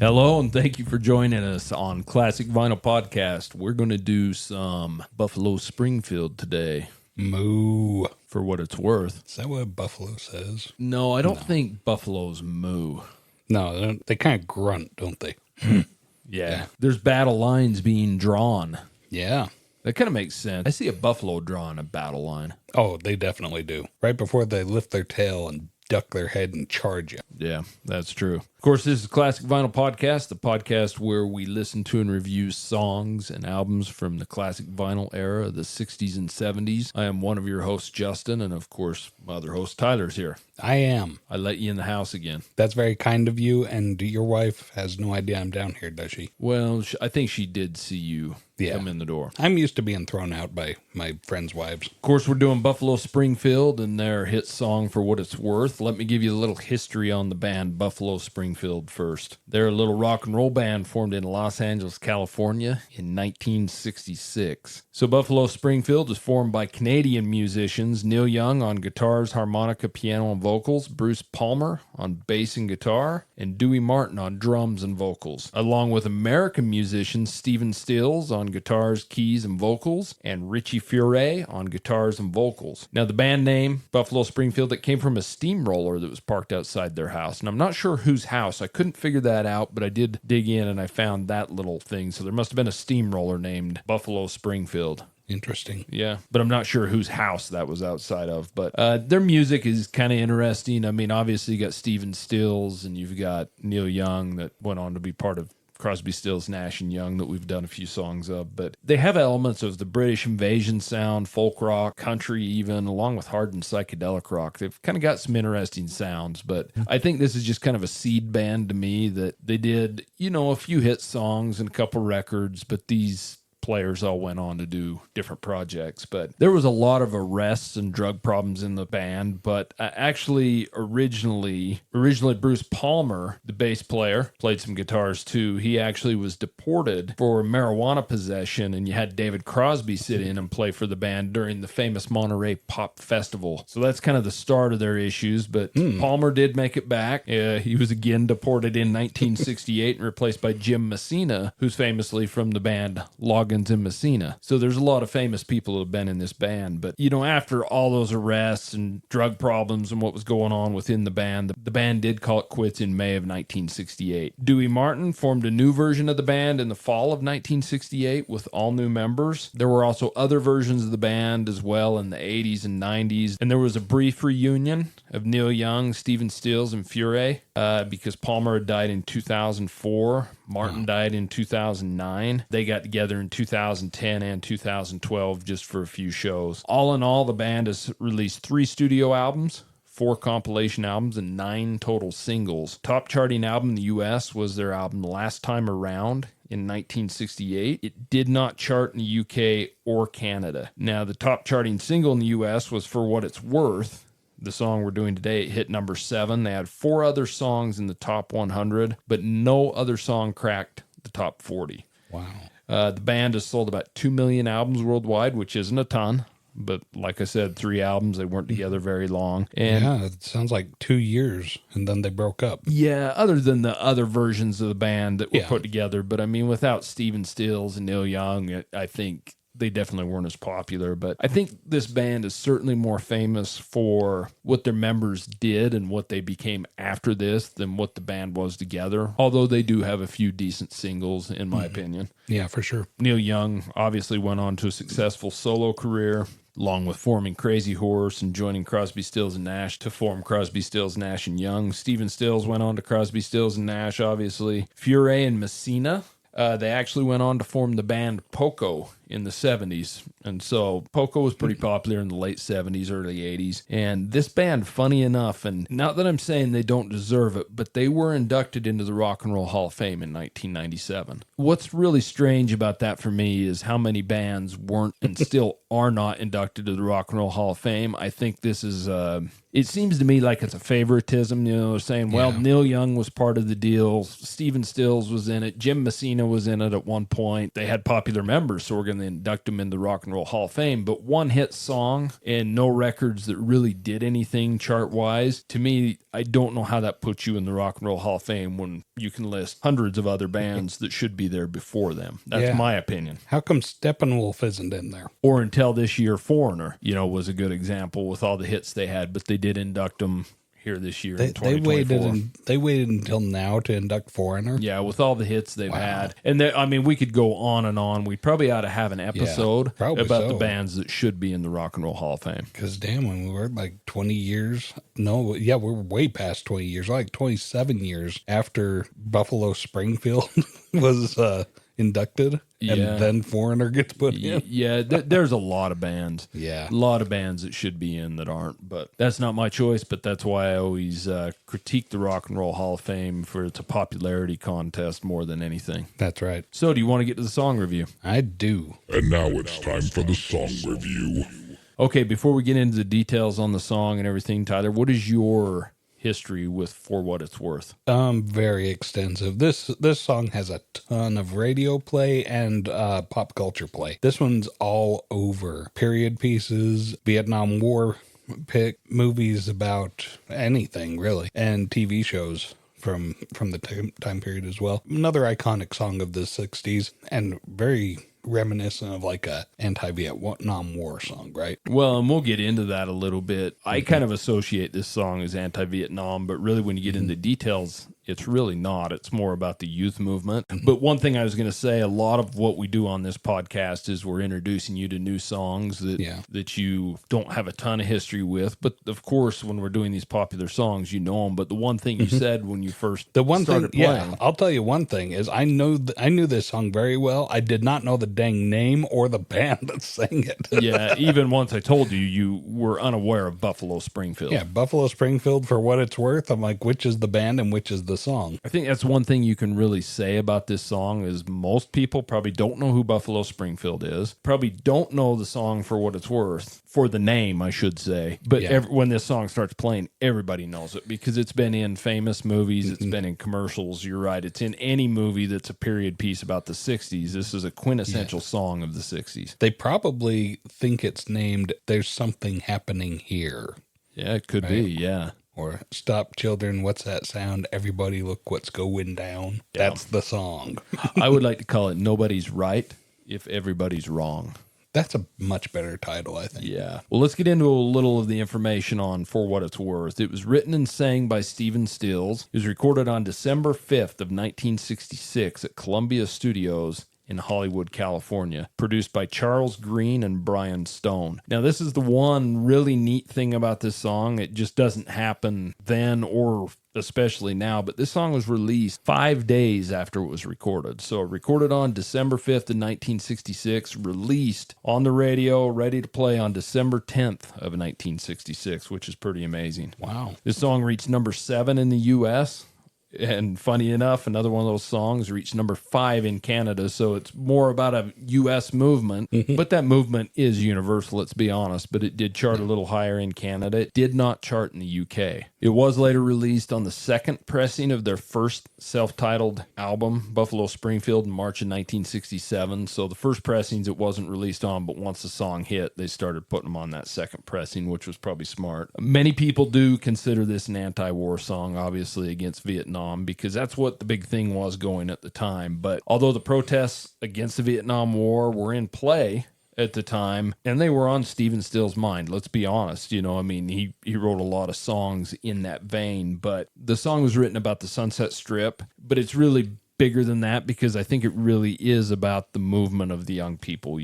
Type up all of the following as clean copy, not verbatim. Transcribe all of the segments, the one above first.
Hello, and thank you for joining us on Classic Vinyl Podcast. We're going to do some Buffalo Springfield today. Moo. For what it's worth. Is that what Buffalo says? No, I don't think buffaloes moo. No, they kind of grunt, don't they? Yeah. There's battle lines being drawn. Yeah. That kind of makes sense. I see a buffalo drawing a battle line. Oh, they definitely do. Right before they lift their tail and duck their head and charge you. Yeah, that's true. Of course, this is Classic Vinyl Podcast, the podcast where we listen to and review songs and albums from the classic vinyl era, the 60s and 70s. I am one of your hosts, Justin, and of course, my other host, Tyler's here. I am. I let you in the house again. That's very kind of you, and your wife has no idea I'm down here, does she? Well, I think she did see you come in the door. I'm used to being thrown out by my friends' wives. Of course, we're doing Buffalo Springfield and their hit song For What It's Worth. Let me give you a little history on the band Buffalo Springfield first. They're a little rock and roll band formed in Los Angeles, California in 1966. So Buffalo Springfield was formed by Canadian musicians Neil Young on guitars, harmonica, piano, and vocals, Bruce Palmer on bass and guitar, and Dewey Martin on drums and vocals, along with American musicians Stephen Stills on guitars, keys, and vocals, and Richie Furay on guitars and vocals. Now, the band name, Buffalo Springfield, that came from a steamroller that was parked outside their house. And I'm not sure whose house. I couldn't figure that out, but I did dig in and I found that little thing. So there must have been a steamroller named Buffalo Springfield. Interesting. Yeah, but I'm not sure whose house that was outside of. But their music is kind of interesting. I mean, obviously you got Stephen Stills and you've got Neil Young that went on to be part of Crosby, Stills, Nash & Young that we've done a few songs of. But they have elements of the British invasion sound, folk rock, country even, along with hard and psychedelic rock. They've kind of got some interesting sounds. But I think this is just kind of a seed band to me that they did, a few hit songs and a couple records, but these players all went on to do different projects. But there was a lot of arrests and drug problems in the band. But actually, originally Bruce Palmer, the bass player, played some guitars too. He actually was deported for marijuana possession, and you had David Crosby sit in and play for the band during the famous Monterey Pop Festival. So that's kind of the start of their issues. But Palmer did make it back. He was again deported in 1968 and replaced by Jim Messina, who's famously from the band Loggins and Messina. So there's a lot of famous people who have been in this band. But, after all those arrests and drug problems and what was going on within the band did call it quits in May of 1968. Dewey Martin formed a new version of the band in the fall of 1968 with all new members. There were also other versions of the band as well in the 80s and 90s. And there was a brief reunion of Neil Young, Stephen Stills, and Furay because Palmer had died in 2004. Martin died in 2009. They got together in 2010 and 2012 just for a few shows. All in all, the band has released 3 studio albums, 4 compilation albums, and 9 total singles. Top charting album in the U.S. was their album Last Time Around in 1968. It did not chart in the UK or Canada. Now, the top charting single in the U.S. was For What It's Worth. The song we're doing today, it hit number 7. They had 4 other songs in the top 100, but no other song cracked the top 40. Wow. The band has sold about 2 million albums worldwide, which isn't a ton. But like I said, 3 albums. They weren't together very long. And yeah, it sounds like 2 years, and then they broke up. Yeah, other than the other versions of the band that were put together. But I mean, without Stephen Stills and Neil Young, I think they definitely weren't as popular. But I think this band is certainly more famous for what their members did and what they became after this than what the band was together. Although they do have a few decent singles, in my opinion. Yeah, for sure. Neil Young obviously went on to a successful solo career, along with forming Crazy Horse and joining Crosby, Stills, and Nash to form Crosby, Stills, Nash & Young. Stephen Stills went on to Crosby, Stills, and Nash, obviously. Furay and Messina, they actually went on to form the band Poco in the 70s. And so Poco was pretty popular in the late 70s, early 80s. And this band, funny enough, and not that I'm saying they don't deserve it, but they were inducted into the Rock and Roll Hall of Fame in 1997. What's really strange about that for me is how many bands weren't and still are not inducted to the Rock and Roll Hall of Fame. I think this is, it seems to me like it's a favoritism, saying, well, Neil Young was part of the deal. Stephen Stills was in it. Jim Messina was in it at one point. They had popular members, so we're going to induct them into the Rock and Roll Hall of Fame. But one hit song and no records that really did anything chart-wise, to me, I don't know how that puts you in the Rock and Roll Hall of Fame when you can list hundreds of other bands that should be there before them. That's my opinion. How come Steppenwolf isn't in there? Or until this year, Foreigner, was a good example with all the hits they had, but they did induct them here this year in 2024. They waited until now to induct Foreigner? Yeah, with all the hits they've had. And we could go on and on. We probably ought to have an episode about the bands that should be in the Rock and Roll Hall of Fame. Because damn, when we were like 20 years, we're way past 20 years, like 27 years after Buffalo Springfield was inducted, and then Foreigner gets put in. Yeah, there's a lot of bands. Yeah. A lot of bands that should be in that aren't, but that's not my choice, but that's why I always critique the Rock and Roll Hall of Fame for it's a popularity contest more than anything. That's right. So, do you want to get to the song review? I do. And now it's time for the song review. Okay, before we get into the details on the song and everything, Tyler, what is your history with For What It's Worth? Very extensive. This song has a ton of radio play and pop culture play. This one's all over period pieces, Vietnam War movies about anything really, and TV shows from the time period as well. Another iconic song of the 60s and very reminiscent of like a anti-Vietnam War song, right? Well, and we'll get into that a little bit. I kind of associate this song as anti-Vietnam, but really when you get into details, it's really not. It's more about the youth movement. But one thing I was going to say, a lot of what we do on this podcast is we're introducing you to new songs that you don't have a ton of history with. But of course, when we're doing these popular songs, you know them. But the one thing you said when you first started playing. I'll tell you one thing is I knew this song very well. I did not know the dang name or the band that sang it. Yeah, even once I told you, you were unaware of Buffalo Springfield. Yeah, Buffalo Springfield, For What It's Worth. I'm like, which is the band and which is the song? I think that's one thing you can really say about this song is most people probably don't know who Buffalo Springfield is, probably don't know the song For What It's Worth, for the name, I should say. But when this song starts playing, everybody knows it because it's been in famous movies, it's been in commercials, you're right. It's in any movie that's a period piece about the 60s. This is a quintessential song of the 60s. They probably think it's named There's Something Happening Here. Yeah, it could be, yeah. Or Stop Children, What's That Sound? Everybody Look What's Going Down. Yeah. That's the song. I would like to call it Nobody's Right If Everybody's Wrong. That's a much better title, I think. Yeah. Well, let's get into a little of the information on For What It's Worth. It was written and sang by Stephen Stills. It was recorded on December 5th of 1966 at Columbia Studios in Hollywood, California, produced by Charles Green and Brian Stone. Now, this is the one really neat thing about this song. It just doesn't happen then or especially now, but this song was released 5 days after it was recorded. So recorded on December 5th of 1966, released on the radio, ready to play on December 10th of 1966, which is pretty amazing. Wow. This song reached number 7 in the U.S., and funny enough, another one of those songs reached number 5 in Canada, so it's more about a U.S. movement. But that movement is universal, let's be honest. But it did chart a little higher in Canada. It did not chart in the U.K. It was later released on the second pressing of their first self-titled album, Buffalo Springfield, in March of 1967. So the first pressings it wasn't released on, but once the song hit, they started putting them on that second pressing, which was probably smart. Many people do consider this an anti-war song, obviously, against Vietnam, because that's what the big thing was going at the time. But although the protests against the Vietnam War were in play at the time, and they were on Stephen Stills' mind, let's be honest, he wrote a lot of songs in that vein, but the song was written about the Sunset Strip, but it's really bigger than that because I think it really is about the movement of the young people,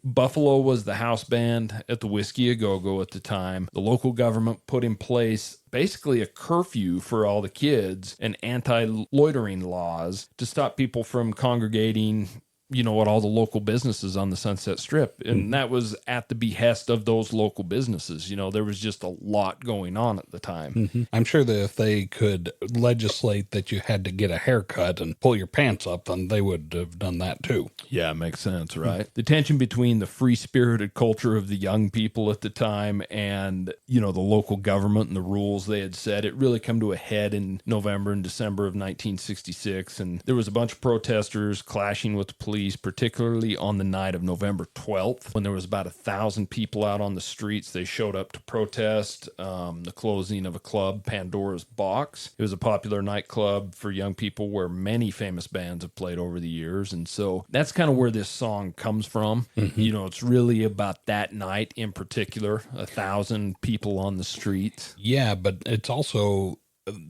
Buffalo was the house band at the Whiskey A Go-Go at the time. The local government put in place basically a curfew for all the kids and anti-loitering laws to stop people from congregating at all the local businesses on the Sunset Strip. And that was at the behest of those local businesses. There was just a lot going on at the time. I'm sure that if they could legislate that you had to get a haircut and pull your pants up, then they would have done that too. Yeah, it makes sense, right? The tension between the free-spirited culture of the young people at the time and, the local government and the rules they had set, it really come to a head in November and December of 1966. And there was a bunch of protesters clashing with the police police, particularly on the night of November 12th, when there was about 1,000 people out on the streets. They showed up to protest the closing of a club, Pandora's Box. It was a popular nightclub for young people where many famous bands have played over the years. And so that's kind of where this song comes from. You know, it's really about that night in particular, 1,000 people on the streets. Yeah, but it's also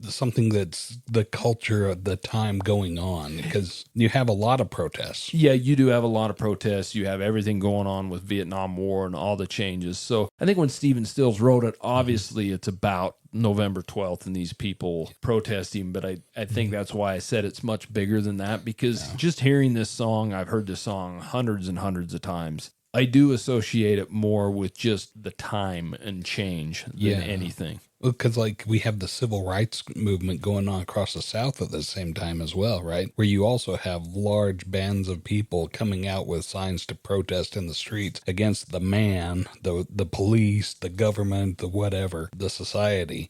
something that's the culture of the time going on, because you have a lot of protests. Yeah, you do have a lot of protests. You have everything going on with Vietnam War and all the changes. So I think when Stephen Stills wrote it, obviously it's about November 12th and these people protesting, but I think that's why I said it's much bigger than that, because just hearing this song, I've heard this song hundreds and hundreds of times. I do associate it more with just the time and change than anything. Because, like, we have the civil rights movement going on across the South at the same time as well, right? Where you also have large bands of people coming out with signs to protest in the streets against the man, the police, the government, the whatever, the society,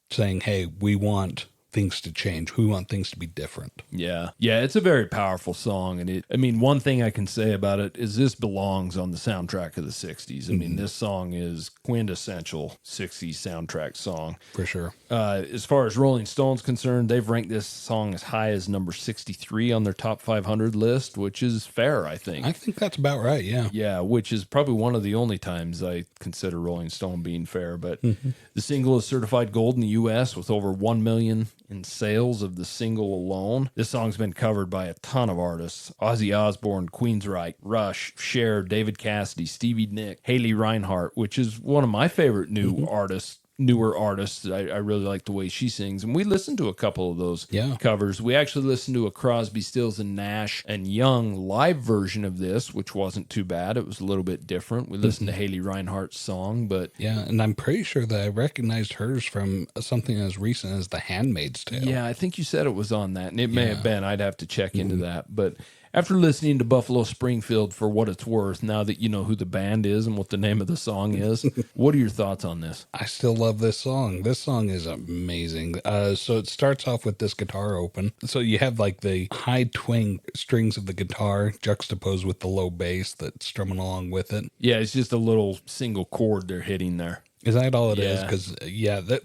saying, hey, we want things to change. We want things to be different. Yeah. Yeah, it's a very powerful song. And one thing I can say about it is this belongs on the soundtrack of the 60s. I mean, this song is quintessential 60s soundtrack song. For sure. As far as Rolling Stone's concerned, they've ranked this song as high as number 63 on their top 500 list, which is fair, I think. I think that's about right, yeah. Yeah, which is probably one of the only times I consider Rolling Stone being fair. But the single is certified gold in the U.S. with over 1 million in sales of the single alone. This song's been covered by a ton of artists: Ozzy Osbourne, Queensryche, Rush, Cher, David Cassidy, Stevie Nicks, Haley Reinhart, which is one of my favorite newer artists. I really like the way she sings. And we listened to a couple of those covers. We actually listened to a Crosby, Stills, and Nash and Young live version of this, which wasn't too bad. It was a little bit different. We listened to Haley Reinhart's song, but... Yeah, and I'm pretty sure that I recognized hers from something as recent as The Handmaid's Tale. Yeah, I think you said it was on that, and it may have been. I'd have to check into that, but... After listening to Buffalo Springfield for what it's worth, now that you know who the band is and what the name of the song is, what are your thoughts on this? I still love this song. This song is amazing. So it starts off with this guitar open. So you have like the high twang strings of the guitar juxtaposed with the low bass that's strumming along with it. Yeah, it's just a little single chord they're hitting there. Is that all it is? Because,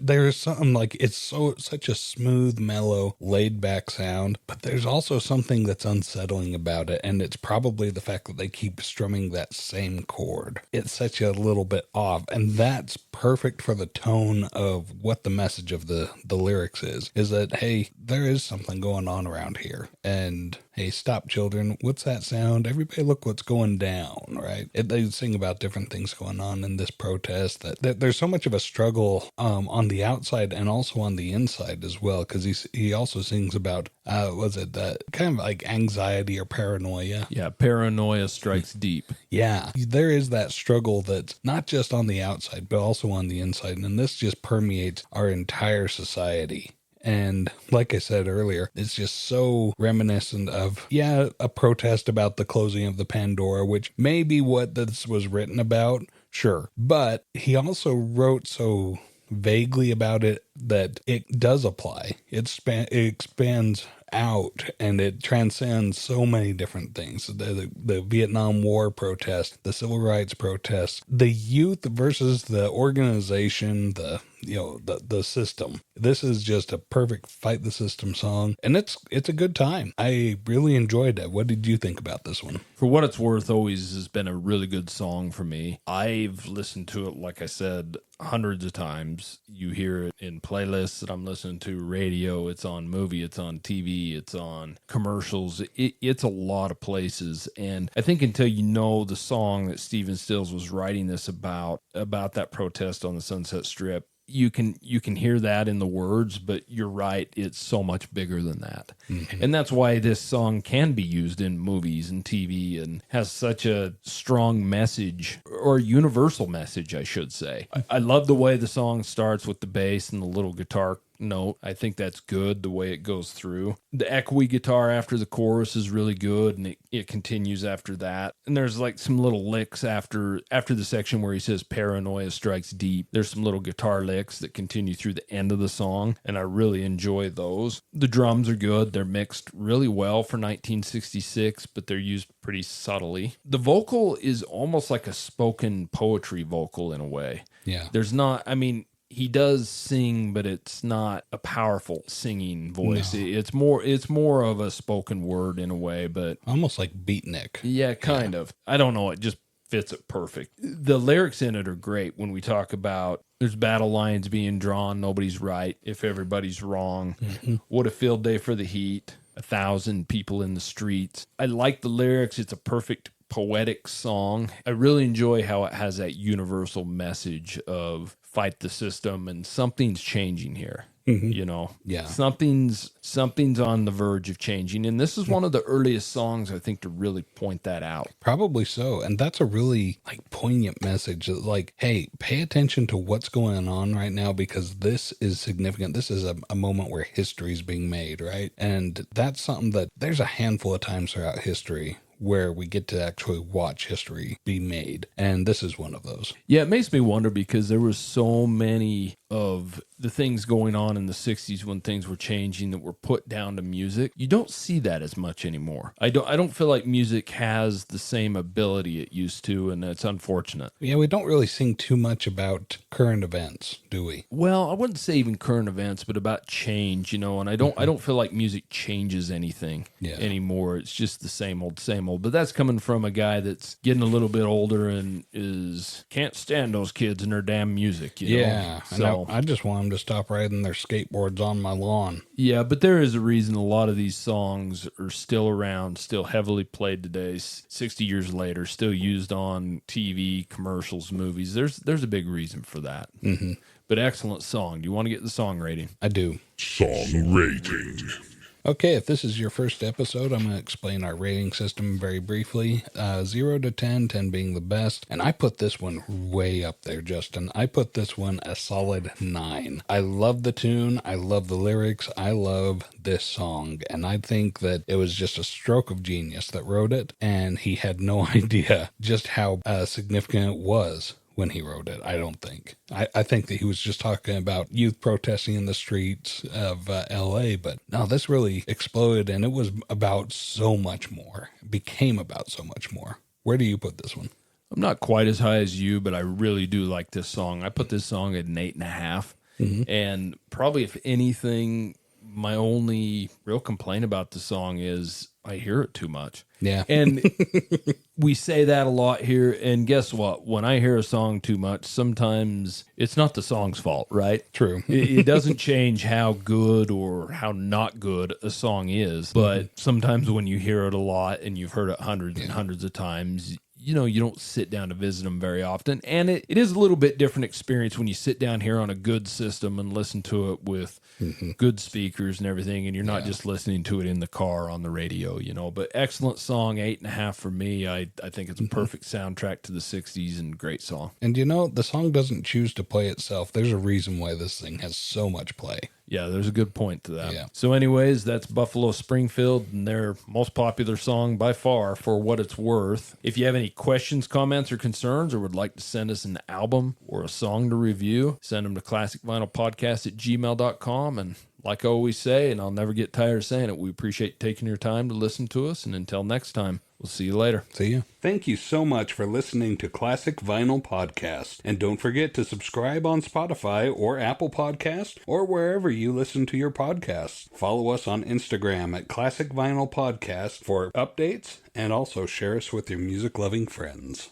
there's something like, it's such a smooth, mellow, laid-back sound, but there's also something that's unsettling about it, and it's probably the fact that they keep strumming that same chord. It sets you a little bit off, and that's perfect for the tone of what the message of the lyrics is that, hey, there is something going on around here, and... Hey, stop, children. What's that sound? Everybody look what's going down, right? They sing about different things going on in this protest. That there's so much of a struggle on the outside and also on the inside as well, because he also sings about, kind of like anxiety or paranoia. Yeah, paranoia strikes deep. Yeah, there is that struggle that's not just on the outside, but also on the inside, and this just permeates our entire society. And like I said earlier, it's just so reminiscent of, a protest about the closing of the Pandora, which may be what this was written about, sure. But he also wrote so vaguely about it that it does apply. It expands out and it transcends so many different things. The Vietnam War protest, the civil rights protest, the youth versus the organization, the system. This is just a perfect fight the system song, and it's a good time. I really enjoyed it. What did you think about this one? For what it's worth, always has been a really good song for me. I've listened to it, like I said, hundreds of times. You hear it in playlists that I'm listening to, radio, it's on movie, it's on TV, it's on commercials. It's a lot of places. And I think until you know the song that Stephen Stills was writing this about that protest on the Sunset Strip, you can hear that in the words, but you're right, it's so much bigger than that. Mm-hmm. And that's why this song can be used in movies and TV and has such a strong message, or universal message, I should say. I love the way the song starts with the bass and the little guitar note. I think that's good the way it goes through. The echoey guitar after the chorus is really good, and it continues after that. And there's like some little licks after the section where he says paranoia strikes deep. There's some little guitar licks that continue through the end of the song, and I really enjoy those. The drums are good. They're mixed really well for 1966, but they're used pretty subtly. The vocal is almost like a spoken poetry vocal in a way. Yeah. There's not, I mean, he does sing, but it's not a powerful singing voice. No. It's more of a spoken word in a way, but almost like beatnik. Yeah, kind of. I don't know. It just fits it perfect. The lyrics in it are great when we talk about there's battle lines being drawn. Nobody's right if everybody's wrong. Mm-hmm. What a field day for the heat. 1,000 people in the streets. I like the lyrics. It's a perfect poetic song. I really enjoy how it has that universal message of fight the system and something's changing here. Mm-hmm. You know, yeah, something's on the verge of changing, and this is one of the earliest songs I think to really point that out. Probably so, and that's a really like poignant message. Like, hey, pay attention to what's going on right now because this is significant. This is a moment where history is being made, right? And that's something that there's a handful of times throughout history where we get to actually watch history be made. And this is one of those. Yeah, it makes me wonder because there was so many of the things going on in the 60s when things were changing that were put down to music. You don't see that as much anymore. I don't feel like music has the same ability it used to, and that's unfortunate. Yeah, we don't really sing too much about current events, do we? Well, I wouldn't say even current events, but about change, you know, and I don't feel like music changes anything anymore. It's just the same old. But that's coming from a guy that's getting a little bit older and can't stand those kids and their damn music, you know? Yeah, so I just want them to stop riding their skateboards on my lawn. Yeah, but there is a reason a lot of these songs are still around, still heavily played today, 60 years later, still used on TV, commercials, movies. There's a big reason for that. Mm-hmm. But excellent song. Do you want to get the song rating? I do. Song rating. Okay, if this is your first episode, I'm going to explain our rating system very briefly. 0 to 10, 10 being the best. And I put this one way up there, Justin. I put this one a solid 9. I love the tune. I love the lyrics. I love this song. And I think that it was just a stroke of genius that wrote it. And he had no idea just how significant it was when he wrote it, I don't think. I think that he was just talking about youth protesting in the streets of L.A., but no, this really exploded, and it was about so much more. It became about so much more. Where do you put this one? I'm not quite as high as you, but I really do like this song. I put this song at an 8.5, and probably if anything, my only real complaint about the song is I hear it too much. Yeah. And we say that a lot here. And guess what? When I hear a song too much, sometimes it's not the song's fault, right? True. It doesn't change how good or how not good a song is. But sometimes when you hear it a lot and you've heard it hundreds and hundreds of times, you know, you don't sit down to visit them very often. And it is a little bit different experience when you sit down here on a good system and listen to it with good speakers and everything. And you're not just listening to it in the car on the radio, you know. But excellent song, 8.5 for me. I think it's a perfect soundtrack to the 60s and great song. And you know, the song doesn't choose to play itself. There's a reason why this thing has so much play. Yeah, there's a good point to that. Yeah. So anyways, that's Buffalo Springfield and their most popular song by far, For What It's Worth. If you have any questions, comments, or concerns, or would like to send us an album or a song to review, send them to classicvinylpodcast@gmail.com. And like I always say, and I'll never get tired of saying it, we appreciate taking your time to listen to us. And until next time, we'll see you later. See you. Thank you so much for listening to Classic Vinyl Podcast. And don't forget to subscribe on Spotify or Apple Podcast or wherever you listen to your podcasts. Follow us on Instagram at Classic Vinyl Podcast for updates and also share us with your music-loving friends.